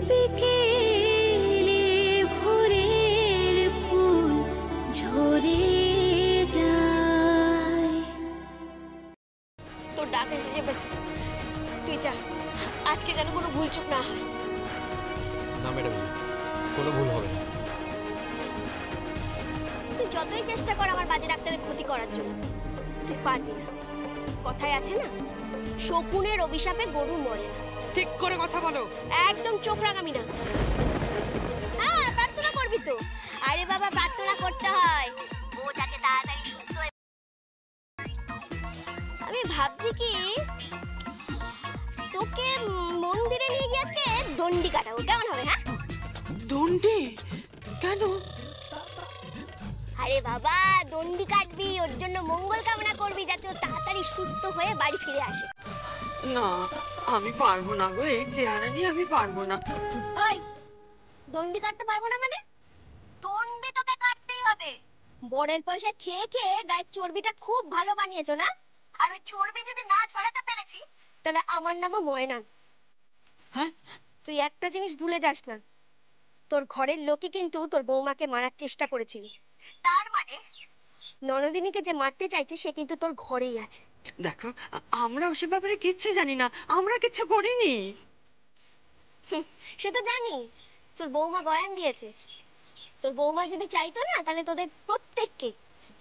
বিকেলে ভোরের ফুল ঝরে যায়। তোর ডাক এসেছে বেশ, তুই যা, আজকে যেন কোনো ভুলচুক না হয়। না ম্যাডাম, কোনো ভুল হবে না। তুই যতই চেষ্টা কর আমার বাজে ডাক্তারের ক্ষতি করার জন্য, তুই পারবি না। কথায় আছে না, শকুনের অভিশাপে গরু মরে না। ঠিক করে কথা বলো। একদম চোখ রাগামি না। হ্যাঁ, প্রার্থনা করবি তো। আরে বাবা, প্রার্থনা করতে হয় ও যাতে তাড়াতাড়ি সুস্থ হয়ে। আমি ভাবছি কি, তোকে মন্দিরে নিয়ে গিয়ে আজকে দণ্ডি কাটাবো, কেমন হবে? হ্যাঁ, দণ্ডি? কেন? আরে বাবা, দণ্ডি কাটবি, ওর জন্য মঙ্গল কামনা করবি যাতে ও তাড়াতাড়ি সুস্থ হয়ে বাড়ি ফিরে আসে। না, আমি পারবো না গো, এই চেহারা নিয়ে আমি পারবো না। ওই, দণ্ডি কাটতে পারবো না মানে? দণ্ডি তোকে কাটতেই হবে। বরের পয়সা খেয়ে খেয়ে গায়ের চর্বিটা খুব ভালো বানিয়েছো না? আর ওই চর্বি যদি না ছড়াতে পেরেছি, তাহলে আমার নামও ময়না। হ্যাঁ, তুই একটা জিনিস ভুলে যাস না, তোর ঘরের লোকই কিন্তু তোর বৌমাকে মারার চেষ্টা করেছিল। তার মানে ননদিনীকে যে মারতে চাইছে সে কিন্তু তোর ঘরেই আছে। দেখো, আমরা ওসব ব্যাপারে কিচ্ছু জানি না, আমরা কিচ্ছু করিনি। সে তো জানি, তোর বৌমা বয়ান দিয়েছে। তোর বৌমা যদি চাইতো না, তাহলে তোদের প্রত্যেককে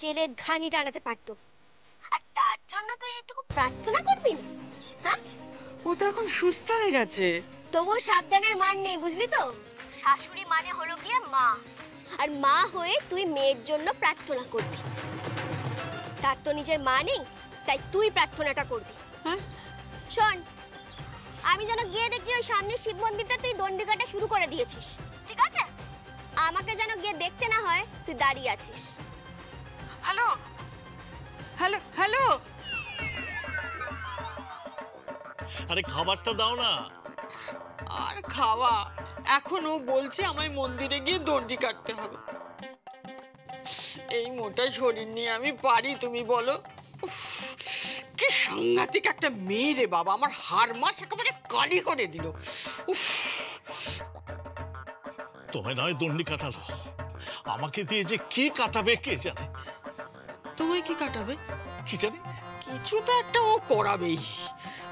জেলের ঘানি টানাতে পারতো। আর তার জন্য তুই একটু প্রার্থনা করবি না? হ্যাঁ, ও তো এখন সুস্থ হয়ে গেছে। তবুও সাবধানের মান নেই, বুঝলি তো? শাশুড়ি মানে হলো গিয়ে মা, আর মা হয়ে তুই মেয়ের জন্য প্রার্থনা করবি। তার তো নিজের মা নেই, তাই তুই প্রার্থনাটা করবি। হ্যাঁ, শোন, আমি যেন গিয়ে দেখি ওই সামনের শিব মন্দিরটা তুই দণ্ডি কাটা শুরু করে দিয়েছিস, ঠিক আছে? আমাকে যেন গিয়ে দেখতে না হয় তুই দাঁড়িয়ে আছিস। হ্যালো হ্যালো হ্যালো, আরে খাবারটা দাও না। আর খাওয়া? এখন ও বলছে আমায় মন্দিরে গিয়ে দণ্ডি কাটতে হবে। এই মোটা শরীর নিয়ে আমি পারি, তুমি বলো? কি সাংঘাতিক একটা মেয়ে রে বাবা, আমার হাড় মাস একেবারে কালি করে দিল। তোমায় নয় দণ্ডি কাটালো, আমাকে দিয়ে যে কি কাটাবে কে জানে। তোমায় কি কাটাবে? কি জানি, কিছু তো একটা ও করাবেই।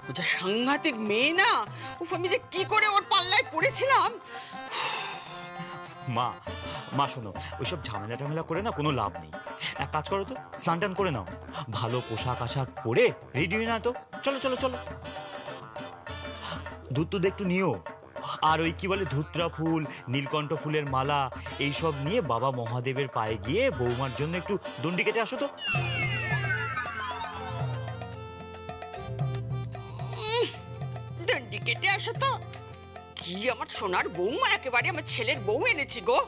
ও যা সাংঘাতিক মেয়ে না, উফ, আমি যে কি করে ওর পাল্লায় পড়েছিলাম। মা মা শোনো, ওইসব ঝামেলা টামেলা করে না কোনো লাভ নেই। এক কাজ করো তো, স্নান টান করে নাও, ভালো পোশাক আশাক পরে রেডি হয়ে না তো। চলো চলো চলো, দুধ টুধ একটু নিও। আর ওই কি বলে ধুত্রা ফুল, নীলকণ্ঠ ফুলের মালা, এইসব নিয়ে বাবা মহাদেবের পায়ে গিয়ে বৌমার জন্য একটু দণ্ডি কেটে আসো তো। দণ্ডি কেটে আসো তো? কি আমার সোনার বৌমা, একেবারে আমার ছেলের বউ এনেছি গো।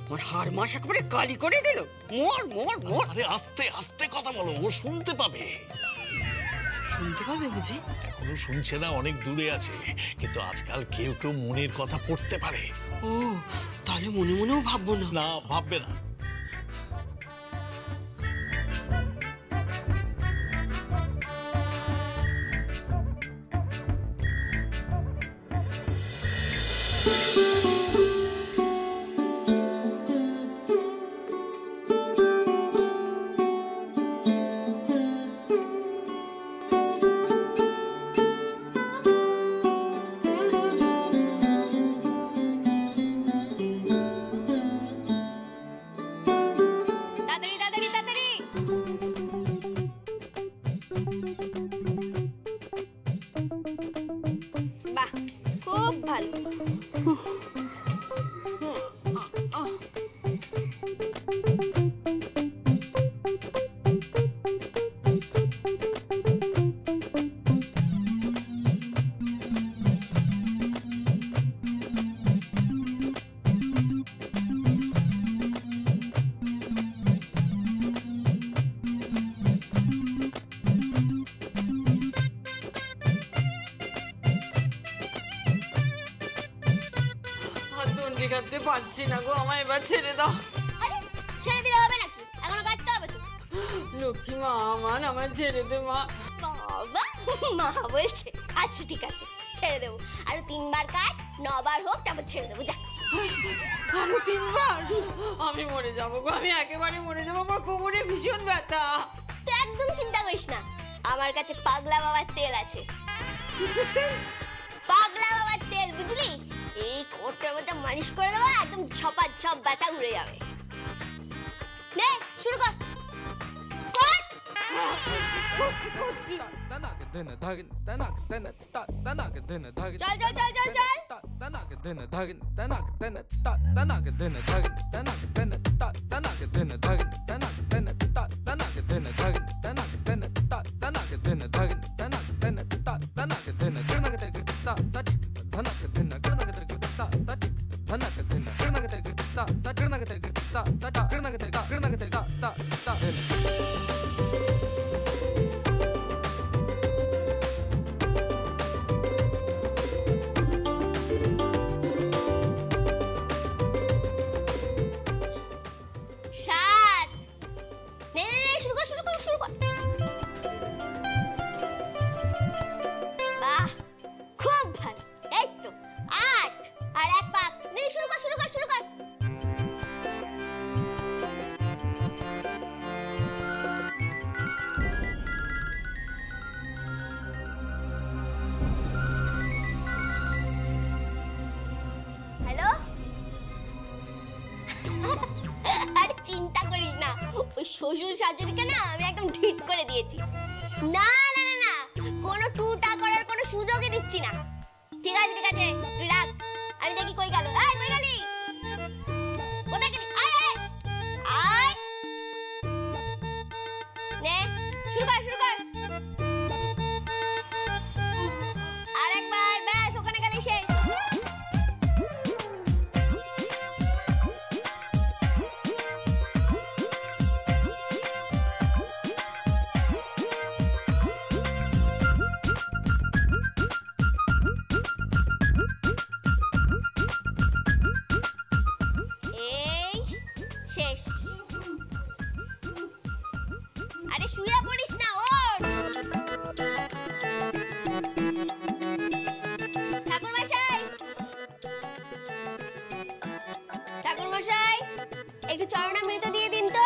আমার হাড় মাস একেবারে কালি করে দিল। মোর মোর মোর। আরে আস্তে আস্তে কথা বলো, ও শুনতে পাবে। শুনতে পাবে বুঝি? এখনো শুনছে না, অনেক দূরে আছে, কিন্তু আজকাল কেউ কেউ মনের কথা পড়তে পারে। ও, তাহলে মনে মনেও ভাববো না? না, ভাববে না। বাহ, খুব ভালো। দণ্ডি কাটতে পারছি না গো, আমায় এবার ছেড়ে দাও। আরে ছেড়ে দিলে হবে নাকি? এখনো কাটতে হবে তো। লক্ষ্মী মা আমার, আমায় ছেড়ে দে মা। বাবা, মা বলছে। আচ্ছা ঠিক আছে, ছেড়ে দেবো। আর 3 বার কাট, 9 বার হোক, তারপর ছেড়ে দেবো। যা। আরো 3 বার? আমি মরে যাবো গো, আমি একেবারে মরে যাবো, আমার কোমরে ভীষণ ব্যথা। তুই একদম চিন্তা করিস না, আমার কাছে পাগলা বাবার তেল আছে। কিসের তেল? পাগলা বাবার তেল, বুঝলি? এই কোটটার মধ্যে মালিশ করে দেবো, একদম ঝপ ব্যথা উড়ে যাবে। নে শুরু কর। সাত। নে শুরু কর। বাহ, খুব ভালো। এই তো 8 আর 1 পাক। নে শুরু কর। হ্যালো? আর চিন্তা করিস না, ওই শ্বশুর শাশুড়িকে না আমি একদম ঠিক করে দিয়েছি। না, কোনো টুটা করার কোনো সুযোগই দিচ্ছি না। ঠিক আছে, তুই রাখ। আমি দেখি কই গেল। এই কই গেলি? কোথায় গেলি? আয়। নে শুরু কর। আরেকবার, ব্যাস, ওখানে গেলেই শেষ। শেষ। আরে শুয়ে পড়িস না, ওঠ। ঠাকুরমশাই, একটু চরণামৃত দিয়ে দিন তো।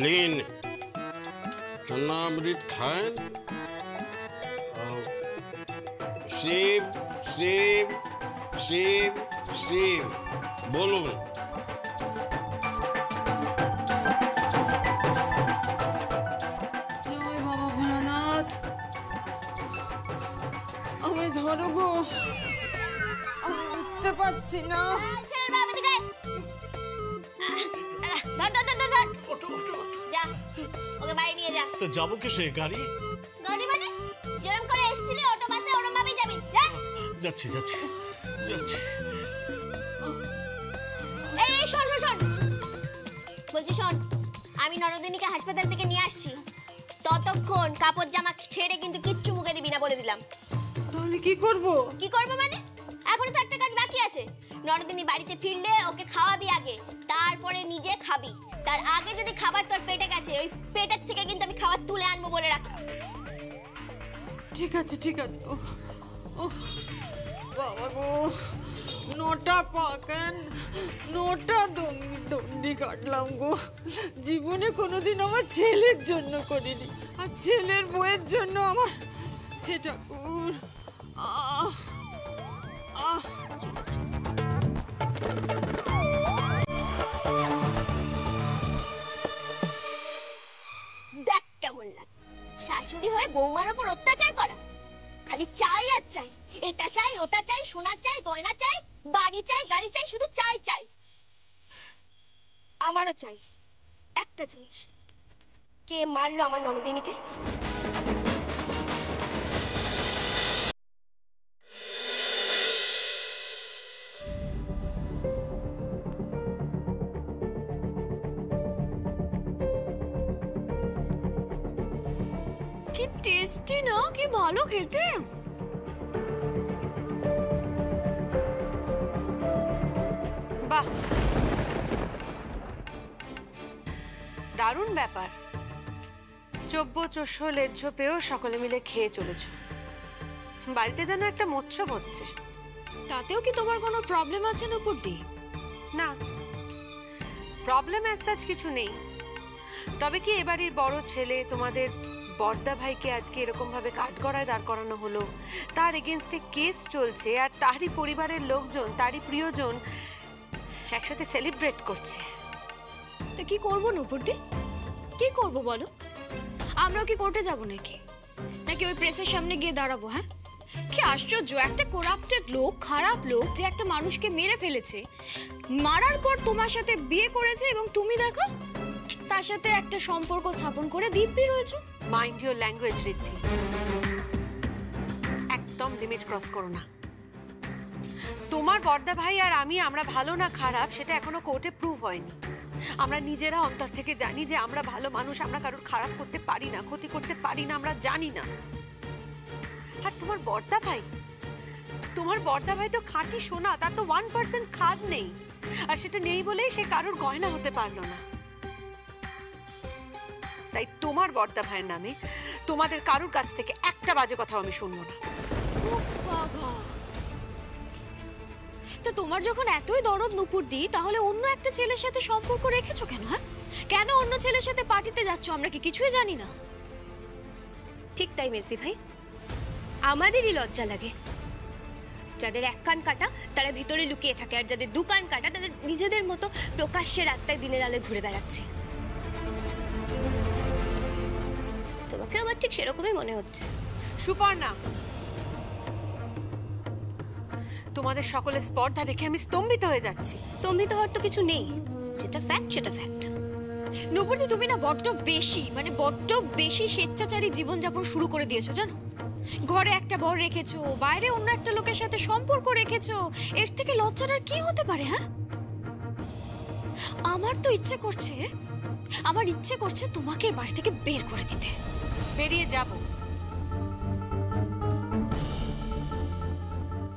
लीन चरणामृत खाएं। शिव शिव शिव शिव बोलूं। জয় বাবা ভোলানাথ, আমি ধরো গো, আমি উঠতে পারছি না। যা, ওকে বাড়ি নিয়ে যা। তো যাবো কিসে? গাড়ি মানে যেরকম করে এসেছিলি অটো বাসে ওরকম ভাবেই যাবি। যাচ্ছি। এই শোন। বলছি শোন, আমি নরদিনীকে হাসপাতাল থেকে নিয়ে আসছি। ততক্ষণ কাপড় জামা ছেড়ে কিন্তু কিচ্ছু মুখে দিবি না, বলে দিলাম। তাহলে কি করব মানে? এখনো তো একটা কাজ বাকি আছে। নরদিনী বাড়িতে ফিরলে ওকে খাওয়াবি আগে, তারপরে নিজে খাবি। তার আগে যদি খাবার তোর পেটে গেছে, ওই পেটের থেকে কিন্তু আমি খাবার তুলে আনবো, বলে রাখ। ঠিক আছে। বাবা গো, 9টা পাকান, 9টা দণ্ডি কাটলাম গো। জীবনে কোনোদিন আমার ছেলের জন্য করিনি, আর ছেলের বউয়ের জন্য আমার হে ঠাকুর। দেখ কেমন লাগে শাশুড়ি হয়ে বৌমার উপর অত্যাচার করা। খালি চাই আর চাই, এটা চাই, ওটা চাই, সোনা চাই, গয়না চাই, বাড়ি চাই, গাড়ি চাই, শুধু চাই। আমারও চাই একটা জিনিস, কে মারলো আমার ননদিনীকে? কি টেস্টি না, কি ভালো খেতে। বাহ, দারুণ ব্যাপার। চব্য চোষ লেজ্জ পেয়েও সকলে মিলে খেয়ে চলেছ। বাড়িতে যেন একটা মৎস্য হচ্ছে। তাতেও কি তোমার কোনো প্রবলেম আছে নুপুরদি? না, প্রবলেম অ্যাজ সাচ কিছু নেই। তবে কি এবারের বড় ছেলে তোমাদের বড়দা ভাইকে আজকে এরকম ভাবে কাঠগড়ায় দাঁড় করানো হলো, তার এগেনস্টে কেস চলছে, আর তারই পরিবারের লোকজন, তারই প্রিয়জন একসাথে সেলিব্রেট করছে। তো কি করবো নুপুরদি, কি করব বলো? আমরাও কি কোর্টে যাব নাকি? নাকি ওই প্রেসের সামনে গিয়ে দাঁড়াবো? হ্যাঁ, কি আশ্চর্য, একটা করাপ্টেড লোক, খারাপ লোক যে একটা মানুষকে মেরে ফেলেছে, মারার পর তোমার সাথে বিয়ে করেছে এবং তুমি দেখো তার সাথে একটা সম্পর্ক স্থাপন করে দিব্যি রয়েছে। মাইন্ড ইউর ল্যাঙ্গুয়েজ ঋদ্ধি, একদম লিমিট ক্রস করো না। তোমার বড়দা ভাই আর আমরা ভালো না খারাপ সেটা এখনো কোর্টে প্রুভ হয়নি। আমরা নিজেরা অন্তর থেকে জানি যে আমরা ভালো মানুষ, আমরা কারোর খারাপ করতে পারি না, ক্ষতি করতে পারি না, আমরা জানি না। আর তোমার বড়দা ভাই তো খাঁটি সোনা, তার তো 1% খাদ নেই, আর সেটা নেই বলেই সে কারোর গয়না হতে পারলো না। তাই তোমার বড়দা ভাইয়ের নামে তোমাদের কারোর কাছ থেকে একটা বাজে কথা আমি শুনবো না। বাবা, তো তোমার যখন এতই দরদ নুপুরদি, তাহলে অন্য একটা ছেলের সাথে সম্পর্ক রেখেছো কেন? হ্যাঁ, কেন অন্য ছেলের সাথে পার্টিতে যাচ্ছ? আমরা কি কিছুই জানি না? ঠিক তাই মেজদি ভাই, আমাদেরই লজ্জা লাগে। যাদের এক কান কাটা তারা ভিতরে লুকিয়ে থাকে, আর যাদের দু কান কাটা তাদের নিজেদের মতো প্রকাশ্যে রাস্তায় দিনের আলোয় ঘুরে বেড়াচ্ছে। তোমাকে আমার ঠিক সেরকমই মনে হচ্ছে। সুপর্ণা, তোমাদের সকলের স্পর্ধা দেখে আমি স্তম্ভিত হয়ে যাচ্ছি। স্তম্ভিত হওয়ার তো কিছু নেই, যেটা ফ্যাক্ট সেটা ফ্যাক্ট। নুপুরদি, তুমি না বড্ড বেশি স্বেচ্ছাচারী জীবনযাপন শুরু করে দিয়েছো জানো। ঘরে একটা বর রেখেছো, বাইরে অন্য একটা লোকের সাথে সম্পর্ক রেখেছো, এর থেকে লজ্জার আর কি হতে পারে? হ্যাঁ, আমার ইচ্ছে করছে তোমাকে বাড়ি থেকে বের করে দিতে। বেরিয়ে যাব,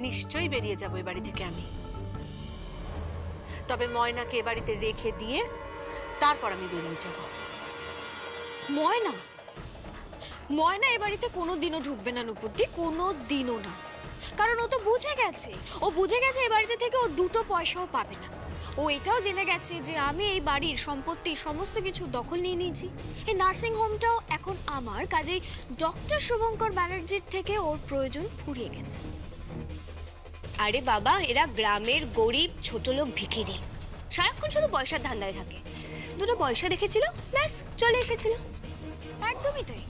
নিশ্চয়ই বেরিয়ে যাবো এই বাড়ি থেকে আমি। তবে ময়নাকে এ বাড়িতে রেখে দিয়ে তারপর আমি বেরিয়ে যাব। ময়না এ বাড়িতে কোনোদিনও ঢুকবে না নুপুরদি, কোনোদিনও না। কারণ ও তো বুঝে গেছে এ বাড়িতে থেকে ও দুটো পয়সাও পাবে না। ও এটাও জেনে গেছে যে আমি এই বাড়ির সম্পত্তির সমস্ত কিছু দখল নিয়ে নিয়েছি। এই নার্সিং হোমটাও এখন আমার, কাজেই ডক্টর শুভঙ্কর ব্যানার্জির থেকে ওর প্রয়োজন ফুরিয়ে গেছে। আরে বাবা, এরা গ্রামের গরিব ছোট লোক ভিখিরি, সারাক্ষণ শুধু পয়সার ধান্দায় থাকে। দুটো পয়সা দেখেছিল, ব্যাস চলে এসেছিল। একদমই তাই,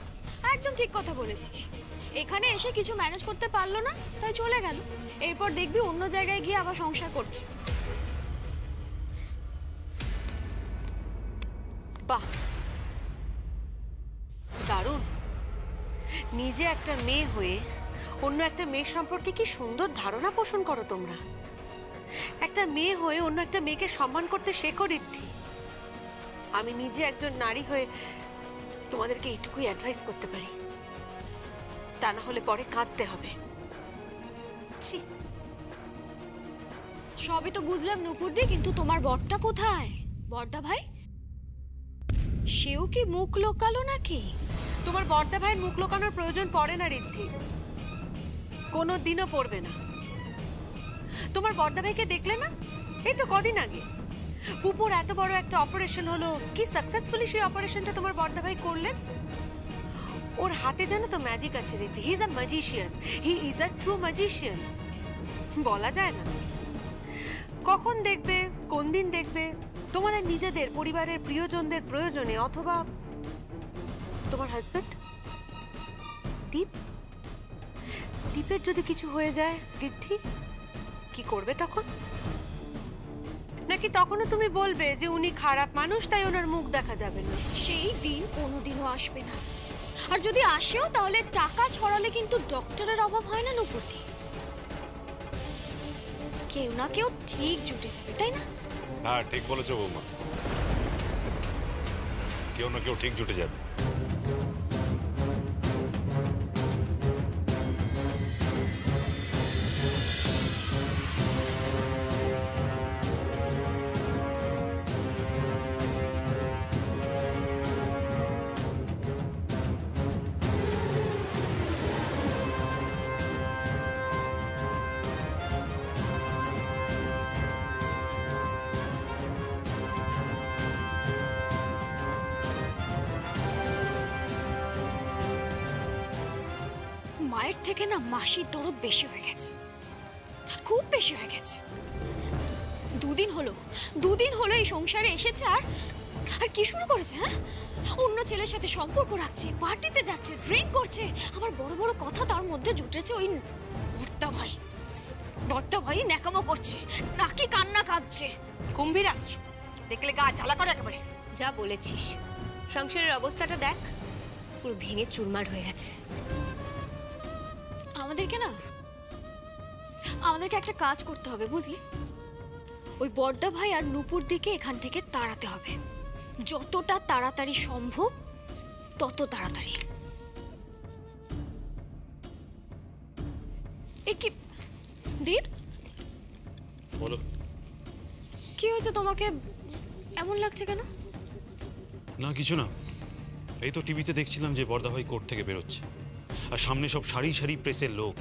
একদম ঠিক কথা বলেছিস। এখানে এসে কিছু ম্যানেজ করতে পারলো না, তাই চলে গেল। এরপর দেখবি অন্য জায়গায় গিয়ে আবার সংসার করছে। বাহ, দারুণ। নিজে একটা মেয়ে হয়ে অন্য একটা মেয়ের সম্পর্কে কি সুন্দর ধারণা পোষণ করো তোমরা। একটা মেয়ে হয়ে অন্য একটা মেয়েকে সম্মান করতে শেখো ঋদ্ধি। আমি নিজে একজন নারী হয়ে তোমাদেরকে এইটুকুই অ্যাডভাইস করতে পারি, তা না হলে পরে কাঁদতে হবে। সবই তো বুঝলাম নুপুরদি, কিন্তু তোমার বরটা কোথায়? বড়দা ভাই, সেও কি মুখ লোকালো নাকি? তোমার বড়দা ভাইয়ের মুখ লোকানোর প্রয়োজন পড়ে না ঋদ্ধি, কোনোদিনও পড়বে না। তোমার বড়দা ভাইকে দেখলে না, এই তো কদিন আগে পুপুর এত বড় একটা অপারেশন হলো, কি সাকসেসফুলি সেই অপারেশনটা তোমার বড়দা ভাই করলেন। ওর হাতে জানো তো ম্যাজিক আছে Riddhi. He is a magician, he is a true magician. বলা যায় না কখন দেখবে, কোন দিন দেখবে তোমাদের নিজেদের পরিবারের প্রিয়জনদের প্রয়োজনে, অথবা তোমার হাজবেন্ড দীপের যদি কিছু হয়ে যায় ঋদ্ধি, কি করবে তখন? নাকি তখনও তুমি বলবে যে উনি খারাপ মানুষ, তাই ওনার মুখ দেখা যাবে না? সেই দিন কোনোদিনও আসবে না। আর যদি আসেও তাহলে টাকা ছড়ালে কিন্তু ডক্টরের অভাব হয় না নুপুরদি। কেউ না কেউ ঠিক জুটে যাবে, তাই না? হ্যাঁ, ঠিক বলেছো বৌমা, কেউ না কেউ ঠিক জুটে যাবে। থেকে না মাসির দরদ বেশি হয়ে গেছে, খুব বেশি হয়ে গেছে। দুদিন হলো এই সংসারে এসেছে আর কি শুরু করেছে? হ্যাঁ, অন্য ছেলের সাথে সম্পর্ক রাখছে, পার্টিতে যাচ্ছে, ড্রিঙ্ক করছে, আবার বড় বড় কথা তার মধ্যে জুটেছে ওই বড়টা ভাই ন্যাকামো করছে, নাকি কান্না কাঁদছে। কুম্ভীর আসছো, দেখলে গা জ্বালা করে একেবারে। যা বলেছিস, সংসারের অবস্থাটা দেখ, পুরো ভেঙে চুরমার হয়ে গেছে। আমাদেরকে একটা কাজ করতে হবে, বুঝলি? ওই বড়দা ভাই আর নূপুর দিকে এখান থেকে তাড়াতে হবে, যতটা তাড়াতাড়ি সম্ভব তত তাড়াতাড়ি। কি দীপ, বলো। কি হয়েছে তোমাকে, এমন লাগছে কেন? না কিছু না, এই তো টিভিতে দেখছিলাম যে বর্দা ভাই কোর্ট থেকে বেরোচ্ছে, আর সামনে সব সারি সারি প্রেসের লোক,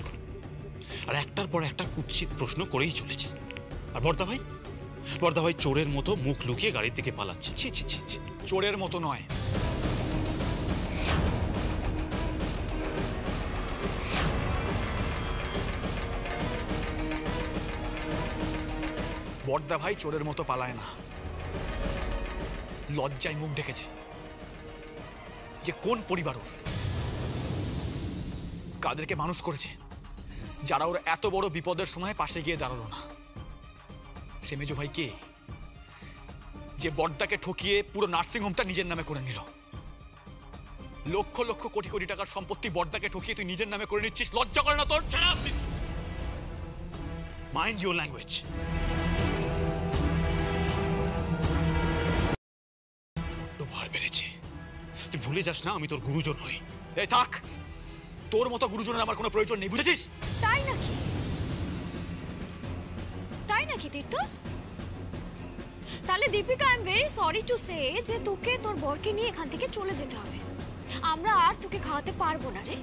আর একটার পর একটা কুৎসিত প্রশ্ন করেই চলেছে। আর বর্দা ভাই চোরের মতো মুখ লুকিয়ে গাড়ির দিকে পালাচ্ছে। ছি ছি ছি ছি। চোরের মতো নয়, বড়দা ভাই চোরের মতো পালায় না, লজ্জায় মুখ ঢেকেছে। যে কোন পরিবার ওর, কাদেরকে মানুষ করেছে, যারা ওর এত বড় বিপদের সময় পাশে গিয়ে দাঁড়ালো না। সে মেজো ভাই কে, যে বড়দাকে ঠকিয়ে পুরো নার্সিংহোমটা নিজের নামে করে নিল। লক্ষ লক্ষ কোটি কোটি টাকার সম্পত্তি বড়দাকে ঠকিয়ে তুই নিজের নামে করে নিচ্ছিস, লজ্জা করে না তোর? Mind your language. তো ভার বেড়েছে, তুই ভুলে যাস না আমি তোর গুরুজন হই। এই থাক, তোর মতো গুরুজনের আমার কোনো প্রয়োজন নেই, বুঝেছিস? তাই নাকি তীর্থ? তাহলে Deepika, I am very sorry to say যে তোকে তোর বরকে নিয়ে এখান থেকে চলে যেতে হবে। আমরা আর তোকে খাওয়াতে পারবো না রে।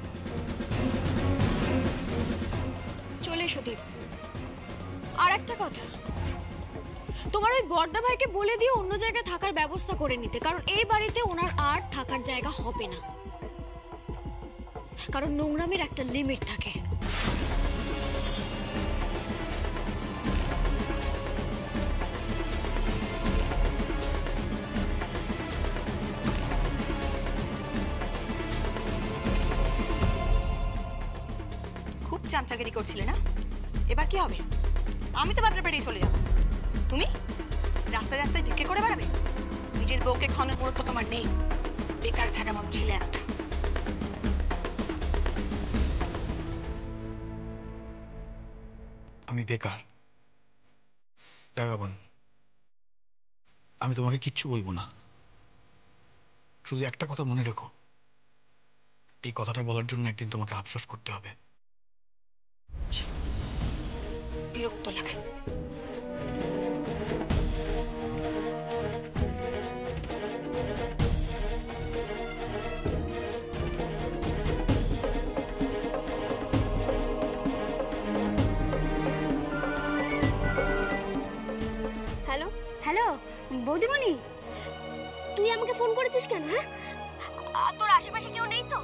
চলে এসো দীপ। আর একটা কথা, তোমার ওই বড়দা ভাইকে বলে দিও অন্য জায়গায় থাকার ব্যবস্থা করে নিতে, কারণ এই বাড়িতে ওনার আর থাকার জায়গা হবে না। কারণ নোংরামের একটা লিমিট থাকে। খুব চামচাগিরি করছিলে না, এবার কি হবে? আমি তো বাপরে বেরিয়ে চলে যাবো, তুমি রাস্তায় রাস্তায় ভিক্ষে করে বেড়াবে? নিজের বউকে খাওয়ানোর মুরত তো তোমার নেই, বেকার থাকা মন ছিলে একটা। আমি বেকার টাকা বোন, আমি তোমাকে কিচ্ছু বলবো না। শুধু একটা কথা মনে রেখো, এই কথাটা বলার জন্য একদিন তোমাকে আফসোস করতে হবে। বিরক্ত লাগে। হ্যালো হ্যালো বৌদিমণি, তুই আমাকে ফোন করেছিস কেন? হ্যাঁ, তোর আশেপাশে কেউ নেই তো?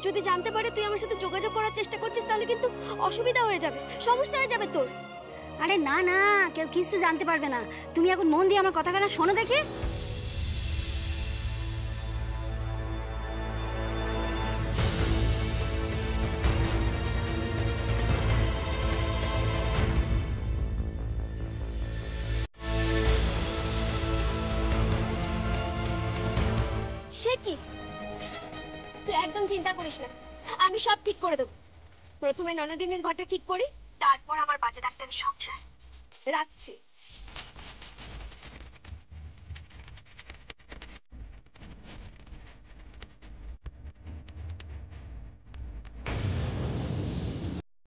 যদি জানতে পারে তুই আমার সাথে যোগাযোগ করার চেষ্টা করছিস তাহলে কিন্তু অসুবিধা হয়ে যাবে, সমস্যা হয়ে যাবে তোর। আরে না না, কেউ কিছু জানতে পারবে না। তুমি এখন মন দিয়ে আমার কথাটা শোনো দেখি। সে কি, তুই একদম চিন্তা করিস না, আমি সব ঠিক করে দেবো। প্রথমে ননদিনের ঘরটা ঠিক করি, তারপর আমার বাজে ডাক্তারের সংসার। রাখছি।